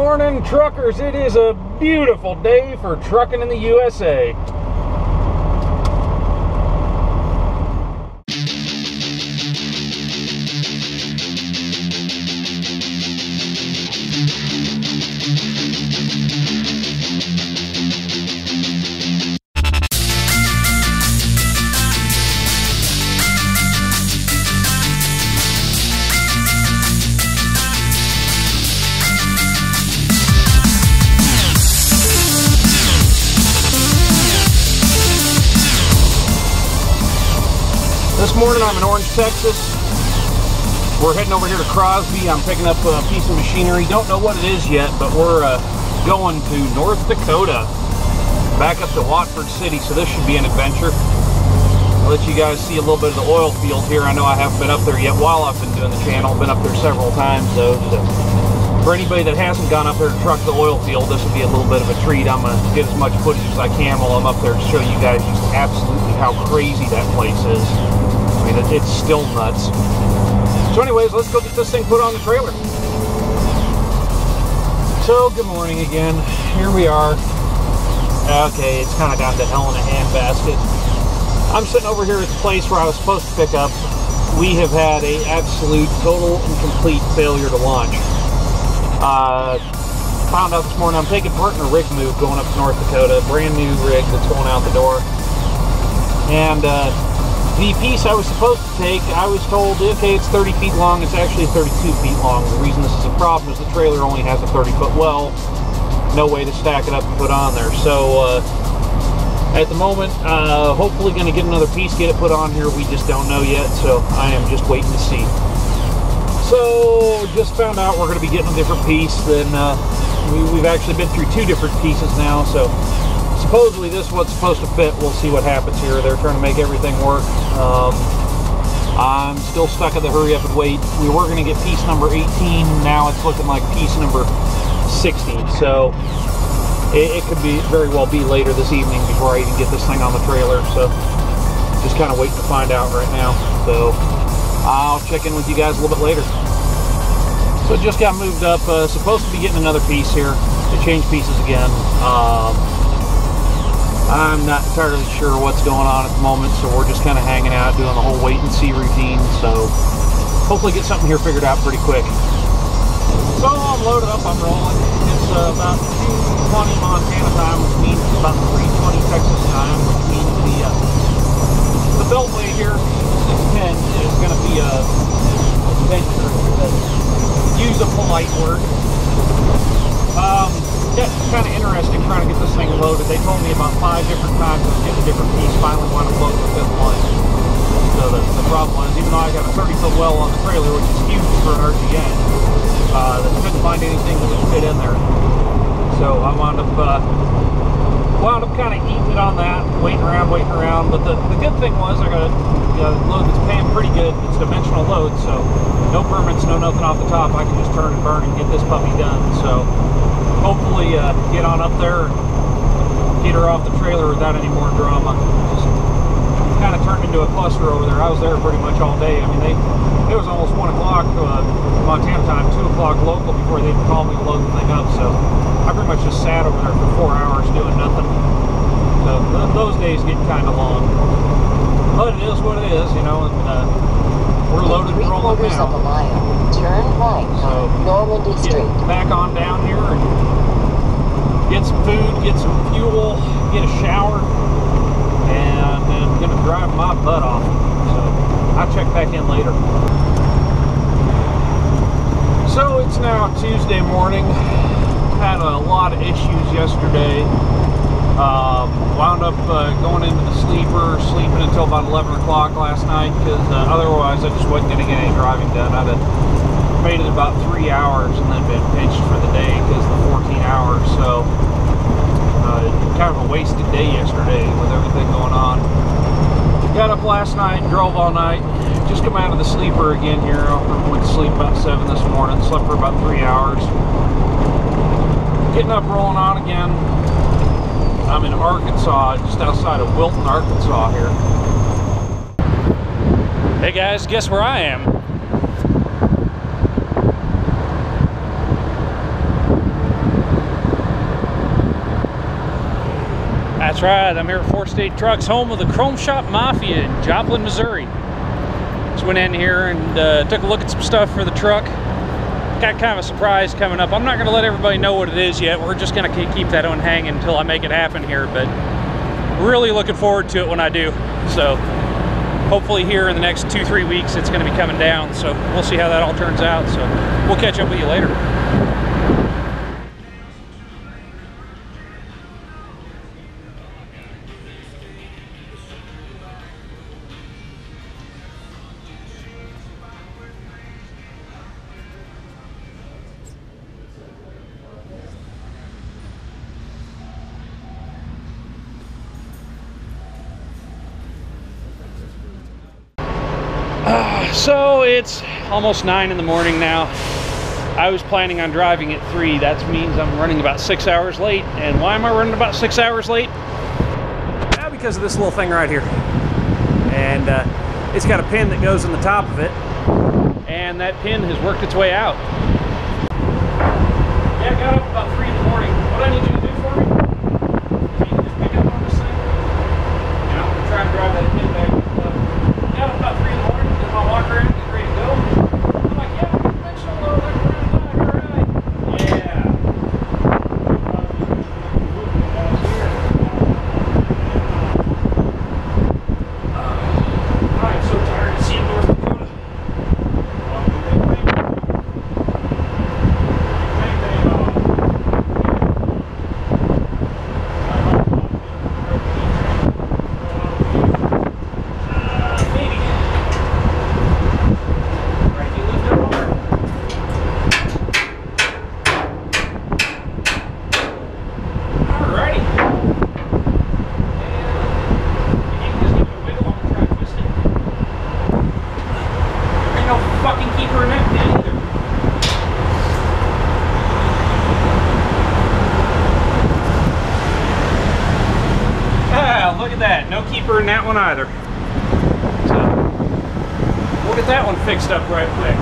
morning, truckers. It is a beautiful day for trucking in the USA. This morning I'm in Orange, Texas. We're heading over here to Crosby. I'm picking up a piece of machinery. Don't know what it is yet, but we're going to North Dakota, back up to Wattford City, so this should be an adventure. I'll let you guys see a little bit of the oil field here. I know I haven't been up there yet while I've been doing the channel. I've been up there several times though, so for anybody that hasn't gone up there to truck the oil field, this will be a little bit of a treat. I'm going to get as much footage as I can while I'm up there to show you guys just absolutely how crazy that place is. I mean, it's still nuts. So anyways, let's go get this thing put on the trailer. So, good morning again. Here we are. Okay, it's kind of got the hell in a handbasket. I'm sitting over here at the place where I was supposed to pick up. We have had an absolute, total, and complete failure to launch. Found out this morning I'm taking part in a rig move going up to North Dakota. Brand new rig that's going out the door. And, the piece I was supposed to take, I was told, okay, it's 30 feet long. It's actually 32 feet long. The reason this is a problem is the trailer only has a 30-foot well. No way to stack it up and put on there. So, at the moment, hopefully going to get another piece, get it put on here. We just don't know yet, so I am just waiting to see. So, just found out we're going to be getting a different piece. Than we've actually been through two different pieces now, so supposedly this is what's supposed to fit. We'll see what happens here. They're trying to make everything work. I'm still stuck at the hurry up and wait. We were going to get piece number 18. Now it's looking like piece number 60. So it could be very well be later this evening before I even get this thing on the trailer. So just kind of waiting to find out right now. So I'll check in with you guys a little bit later. So it just got moved up. Supposed to be getting another piece here. They changed pieces again. I'm not entirely sure what's going on at the moment, so we're just kind of hanging out, doing the whole wait and see routine. So hopefully get something here figured out pretty quick. So I'm loaded up, I'm rolling. It's about 2:20 Montana time, which means it's about 3:20 Texas time, which means the beltway here, 610, is going to be a adventure, to use a polite word. That's kind of interesting trying to get this thing loaded. They told me about 5 different times of getting a different piece, finally want to load the 5th one. So the problem was, even though I got a 30-foot well on the trailer, which is huge for an RGN, they couldn't find anything that would fit in there. So I wound up kind of eating it on that, waiting around. But the good thing was I got a load that's paying pretty good. It's a dimensional load, so no permits, no nothing off the top. I can just turn and burn and get this puppy done. So hopefully get on up there and get her off the trailer without any more drama. Just kind of turned into a cluster over there. I was there pretty much all day. I mean, it was almost 1 o'clock Montana time, 2 o'clock local before they even called me to load the thing up. So I pretty much just sat over there for 4 hours doing nothing. So those days get kind of long. But it is what it is, you know, and we're loaded and rolling now. Of a mile. Turn right on Normandy Street. Back on down here and get some food, get some fuel, get a shower, and then I'm going to drive my butt off. So I'll check back in later. So it's now Tuesday morning. Had a lot of issues yesterday. Wound up going into the sleeper, sleeping until about 11 o'clock last night, because otherwise I just wasn't going to get any driving done. I'd have made it about 3 hours and then been pinched for the day because of the 14 hours. So kind of a wasted day yesterday with everything going on. Got up last night, drove all night, just come out of the sleeper again here. I went to sleep about 7 this morning, slept for about 3 hours. Getting up, rolling on again. I'm in Arkansas, just outside of Wilton, Arkansas here. Hey guys, guess where I am? That's right, I'm here at 4 State Trucks, home of the Chrome Shop Mafia in Joplin, Missouri. Just went in here and took a look at some stuff for the truck. Got kind of a surprise coming up. I'm not going to let everybody know what it is yet. We're just going to keep that on hanging until I make it happen here, but really looking forward to it when I do. So hopefully here in the next 2-3 weeks it's going to be coming down, so we'll see how that all turns out. So we'll catch up with you later. So it's almost 9 in the morning now. I was planning on driving at 3. That means I'm running about 6 hours late. And why am I running about 6 hours late? Well, because of this little thing right here. And it's got a pin that goes in the top of it. And that pin has worked its way out. Yeah, I got up about 3 in the morning. What I need you to do for me? Can you just pick up on this thing? Yeah, I'm going to try and drive that pin back. Got up about 3 in the morning. My walk around, get ready to go. I'm like, yeah, conventional low, that's around 9, alright. Yeah. I'm so tired of seeing North Dakota. In that one either. So we'll get that one fixed up right quick.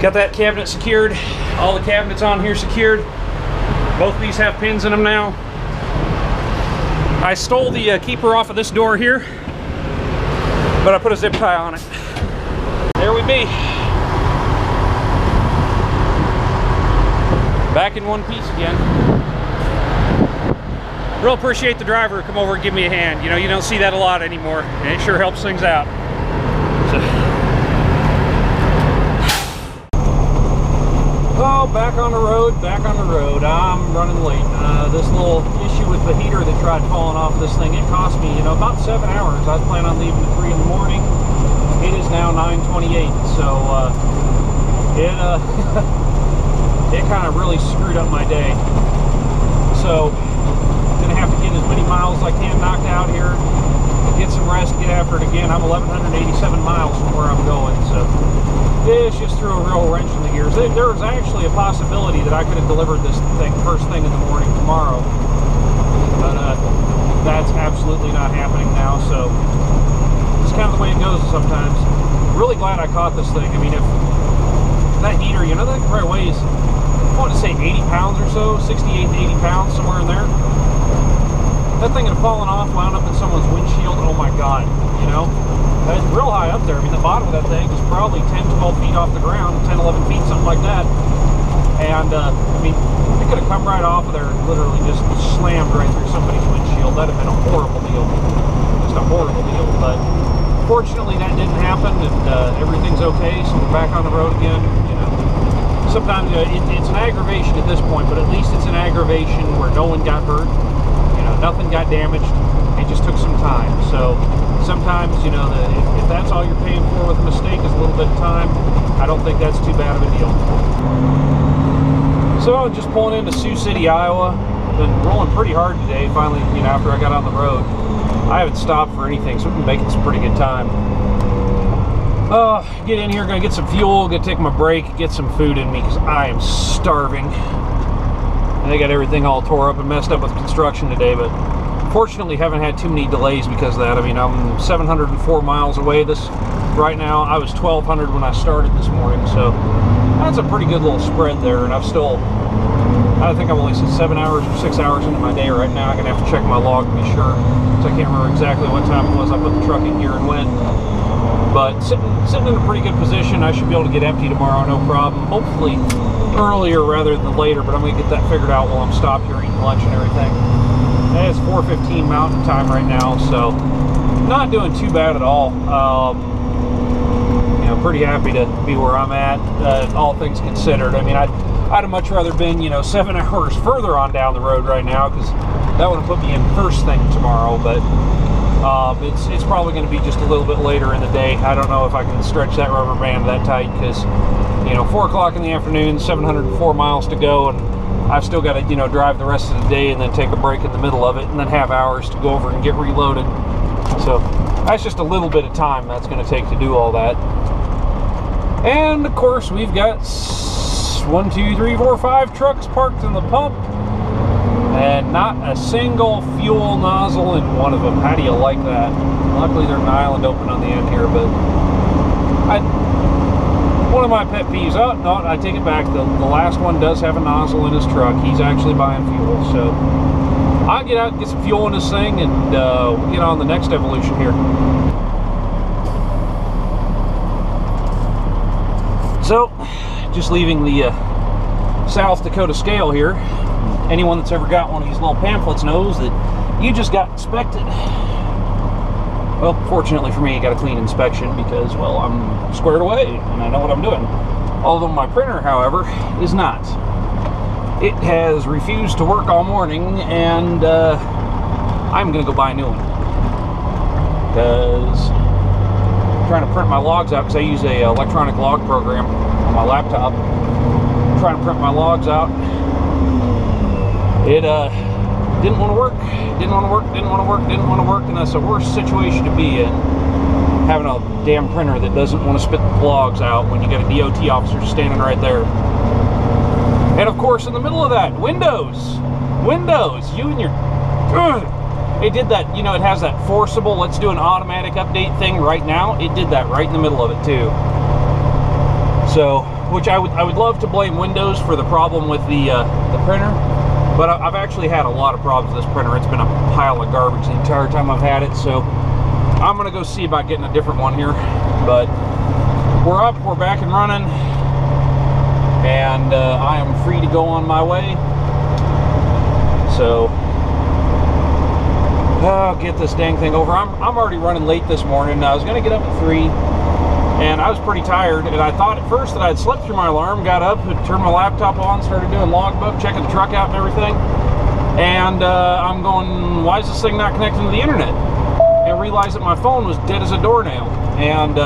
Got that cabinet secured. All the cabinets on here secured. Both of these have pins in them now. I stole the keeper off of this door here, but I put a zip tie on it. There we be. Back in one piece again. Real appreciate the driver come over and give me a hand. You know, you don't see that a lot anymore, and it sure helps things out. So back on the road, I'm running late. This little issue with the heater that tried falling off this thing, it cost me, you know, about 7 hours. I was planning on leaving at 3 in the morning. It is now 9:28, so it kind of really screwed up my day. So I'm gonna have to get as many miles as I can knocked out here, get some rest, get after it again. I'm 1,187 miles from where I'm going, so it's just threw a real wrench in the gears. There was actually a possibility that I could have delivered this thing first thing in the morning tomorrow, but that's absolutely not happening now. So it's kind of the way it goes sometimes. Really glad I caught this thing. I mean, if that heater, you know, that probably weighs, I want to say 80 pounds or so, 68 to 80 pounds, somewhere in there. That thing had fallen off, wound up in someone's windshield. Oh my God, you know, that's real high up there. I mean, the bottom of that thing is probably 10, 12 feet off the ground, 10, 11 feet, something like that. And, I mean, it could have come right off of there and literally just slammed right through somebody's windshield. That'd have been a horrible deal. Just a horrible deal. But fortunately, that didn't happen, and everything's okay, so we're back on the road again. You know, sometimes it's an aggravation at this point, but at least it's an aggravation where no one got hurt. You know, nothing got damaged. It just took some time. So sometimes, you know, if that's all you're paying for with a mistake is a little bit of time, I don't think that's too bad of a deal. So just pulling into Sioux City, Iowa. Been rolling pretty hard today. Finally, you know, after I got on the road, I haven't stopped for anything, so we've been making some pretty good time. Get in here, gonna get some fuel, gonna take my break, get some food in me because I am starving. And they got everything all tore up and messed up with construction today, but fortunately haven't had too many delays because of that. I mean, I'm 704 miles away right now. I was 1,200 when I started this morning, so that's a pretty good little spread there. And I think I'm only 7 hours or 6 hours into my day right now. I'm gonna have to check my log to be sure, so I can't remember exactly what time it was I put the truck in gear and when. But sitting in a pretty good position. I should be able to get empty tomorrow, no problem. Hopefully earlier rather than later, but I'm gonna get that figured out while I'm stopped here eating lunch and everything. And it's 4:15 Mountain Time right now, so not doing too bad at all. You know, pretty happy to be where I'm at, all things considered. I mean, I'd have much rather been, you know, 7 hours further on down the road right now, because that would have put me in first thing tomorrow. But it's probably going to be just a little bit later in the day. I don't know if I can stretch that rubber band that tight, because, you know, 4 o'clock in the afternoon, 704 miles to go, and I've still got to, you know, drive the rest of the day and then take a break in the middle of it, and then have hours to go over and get reloaded. So that's just a little bit of time that's going to take to do all that. And of course, we've got 1, 2, 3, 4, 5 trucks parked in the pump, and not a single fuel nozzle in one of them. How do you like that? Luckily, there's an island open on the end here, but one of my pet peeves. Oh no, I take it back. The last one does have a nozzle in his truck. He's actually buying fuel, so I'll get out and get some fuel in this thing, and we'll get on the next evolution here. So, just leaving the South Dakota scale here. Anyone that's ever got one of these little pamphlets knows that you just got inspected. Well, fortunately for me, I got a clean inspection because, well, I'm squared away and I know what I'm doing. Although my printer, however, is not. It has refused to work all morning, and I'm going to go buy a new one. Because I'm trying to print my logs out, because I use a electronic log program on my laptop. I'm trying to print my logs out. It didn't want to work, didn't want to work, didn't want to work, didn't want to work, and that's the worst situation to be in, having a damn printer that doesn't want to spit the logs out when you got a DOT officer standing right there. And of course, in the middle of that, Windows, you and your, it did that, you know, it has that forcible, let's do an automatic update thing right now. It did that right in the middle of it too. So, which I would love to blame Windows for the problem with the printer. But I've actually had a lot of problems with this printer. It's been a pile of garbage the entire time I've had it, so I'm gonna go see about getting a different one here. But we're up, we're back and running, and I am free to go on my way. So I'll get this dang thing over. I'm already running late this morning. I was gonna get up at 3, and I was pretty tired, and I thought at first that I'd slept through my alarm, got up, turned my laptop on, started doing logbook, checking the truck out and everything, and I'm going, why is this thing not connecting to the internet? And I realized that my phone was dead as a doornail. And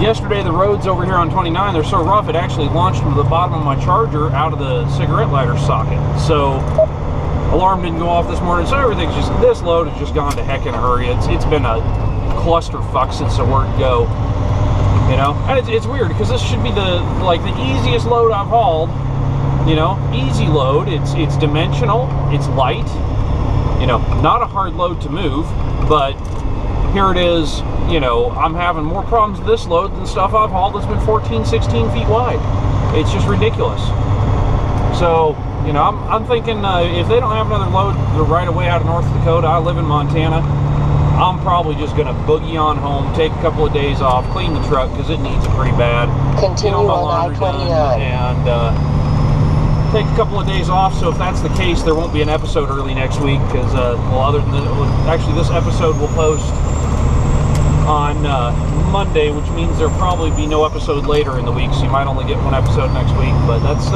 yesterday the roads over here on 29, they're so rough, it actually launched to the bottom of my charger out of the cigarette lighter socket. So alarm didn't go off this morning, so everything's just, this load has just gone to heck in a hurry. It's been a clusterfuck since the word go. You know, and it's weird because this should be the easiest load I've hauled. You know, easy load. It's dimensional. It's light. You know, not a hard load to move, but here it is, you know, I'm having more problems with this load than stuff I've hauled that's been 14, 16 feet wide. It's just ridiculous. So, you know, I'm thinking if they don't have another load right away out of North Dakota, I live in Montana, I'm probably just going to boogie on home, take a couple of days off, clean the truck because it needs it pretty bad. Continue on I-29. And take a couple of days off. So if that's the case, there won't be an episode early next week because, well, other than actually this episode will post on Monday, which means there'll probably be no episode later in the week, so you might only get one episode next week. But that's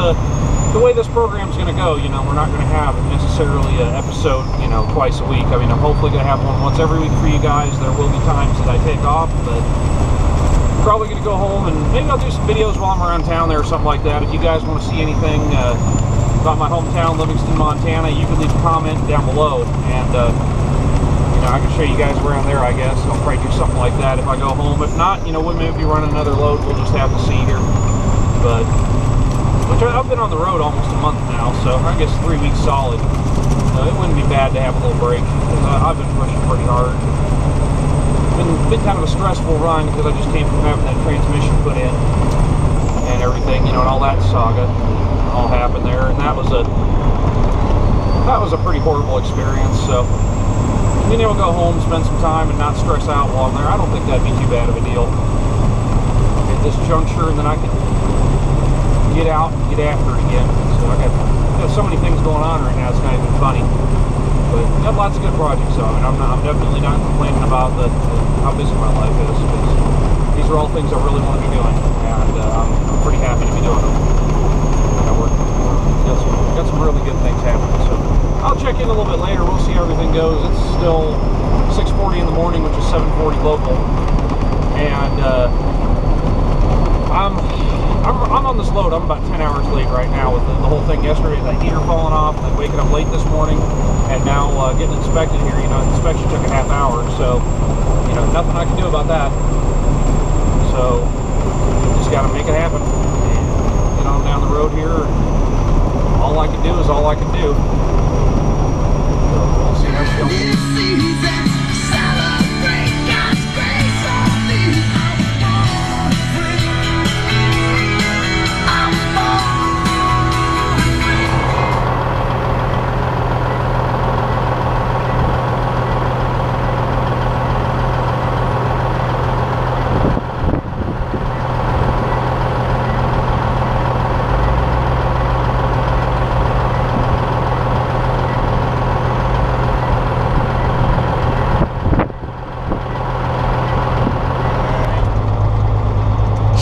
the way this program's going to go. You know, we're not going to have necessarily an episode, you know, twice a week. I mean, I'm hopefully going to have one once every week for you guys. There will be times that I take off, but probably going to go home and maybe I'll do some videos while I'm around town there or something like that. If you guys want to see anything about my hometown, Livingston, Montana, you can leave a comment down below, and you know, I can show you guys around there, I guess. I'll probably do something like that if I go home. If not, you know, we may be running another load. We'll just have to see here. But which I've been on the road almost a month now, so I guess 3 weeks solid. It wouldn't be bad to have a little break because I've been pushing pretty hard. Been kind of a stressful run because I just came from having that transmission put in and everything, you know, and all that saga all happened there, and that was a pretty horrible experience. So being able to go home, spend some time, and not stress out while I'm there, I don't think that'd be too bad of a deal at this juncture, and then I can get out and get after it again. So I got so many things going on right now, it's not even funny. But got lots of good projects on it. I'm definitely not complaining about how busy my life is, because these are all things I really want to be doing, and I'm pretty happy to be doing them. Got some really good things happening. So I'll check in a little bit later. We'll see how everything goes. It's still 6:40 in the morning, which is 7:40 local, and I'm on this load. I'm about 10 hours late right now with the whole thing yesterday, that heater falling off, and then waking up late this morning, and now getting inspected here. You know, the inspection took a half hour, so, you know, nothing I can do about that. So, just got to make it happen. And get on down the road here, and all I can do is all I can do. So, we'll see how it goes.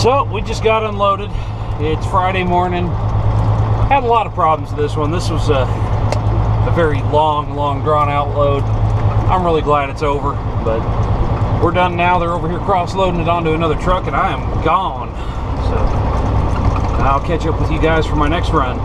So we just got unloaded. It's Friday morning. Had a lot of problems with this one. This was a very long drawn out load. I'm really glad it's over, but we're done now. They're over here cross loading it onto another truck, and I am gone. So I'll catch up with you guys for my next run.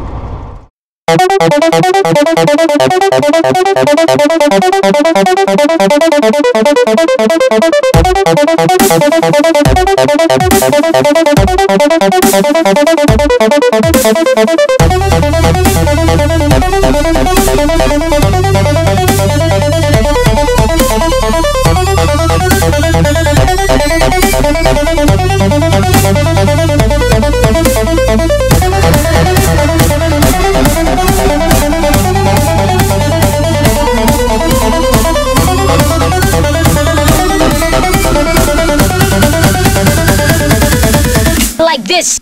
Like this.